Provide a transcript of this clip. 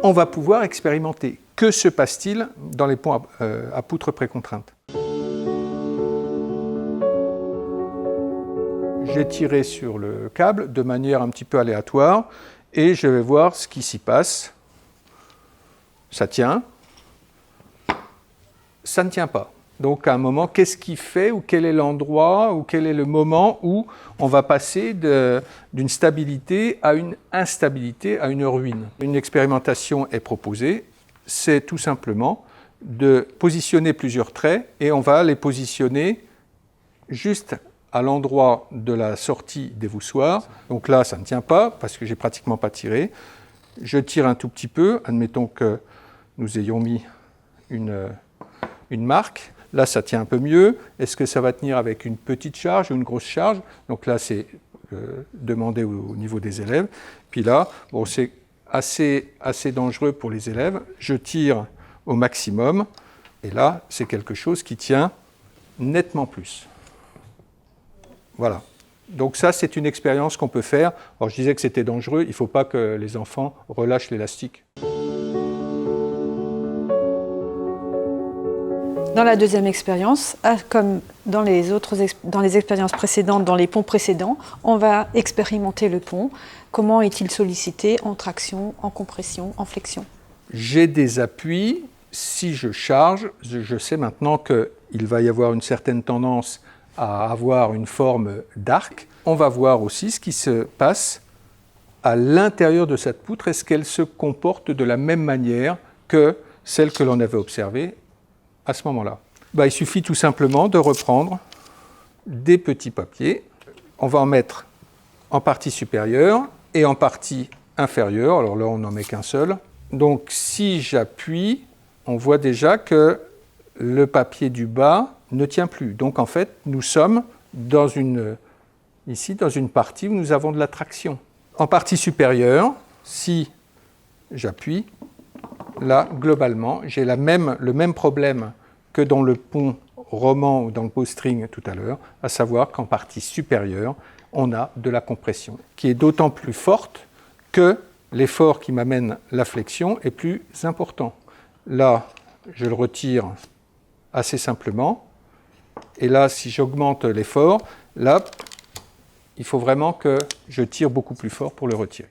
on va pouvoir expérimenter. Que se passe-t-il dans les ponts à poutres précontraintes? J'ai tiré sur le câble de manière un petit peu aléatoire et je vais voir ce qui s'y passe. Ça tient. Ça ne tient pas. Donc à un moment, qu'est-ce qui fait ou quel est l'endroit ou quel est le moment où on va passer d'une stabilité à une instabilité, à une ruine? Une expérimentation est proposée, c'est tout simplement de positionner plusieurs traits et on va les positionner juste à l'endroit de la sortie des voussoirs. Donc là, ça ne tient pas parce que j'ai pratiquement pas tiré. Je tire un tout petit peu, admettons que nous ayons mis une marque. Là, ça tient un peu mieux. Est-ce que ça va tenir avec une petite charge ou une grosse charge? Donc là, c'est demandé au niveau des élèves. Puis là, bon, c'est assez dangereux pour les élèves. Je tire au maximum. Et là, c'est quelque chose qui tient nettement plus. Voilà. Donc ça, c'est une expérience qu'on peut faire. Alors, je disais que c'était dangereux. Il ne faut pas que les enfants relâchent l'élastique. Dans la deuxième expérience, comme dans les expériences précédentes, dans les ponts précédents, on va expérimenter le pont. Comment est-il sollicité en traction, en compression, en flexion? J'ai des appuis. Si je charge, je sais maintenant qu'il va y avoir une certaine tendance à avoir une forme d'arc. On va voir aussi ce qui se passe à l'intérieur de cette poutre. Est-ce qu'elle se comporte de la même manière que celle que l'on avait observée à ce moment-là? Il suffit tout simplement de reprendre des petits papiers. On va en mettre en partie supérieure et en partie inférieure. Alors là, on n'en met qu'un seul. Donc si j'appuie, on voit déjà que le papier du bas ne tient plus. Donc en fait, nous sommes ici dans une partie où nous avons de la traction. En partie supérieure, si j'appuie, là, globalement, j'ai le même problème que dans le pont roman ou dans le bowstring tout à l'heure, à savoir qu'en partie supérieure, on a de la compression, qui est d'autant plus forte que l'effort qui m'amène la flexion est plus important. Là, je le retire assez simplement. Et là, si j'augmente l'effort, là, il faut vraiment que je tire beaucoup plus fort pour le retirer.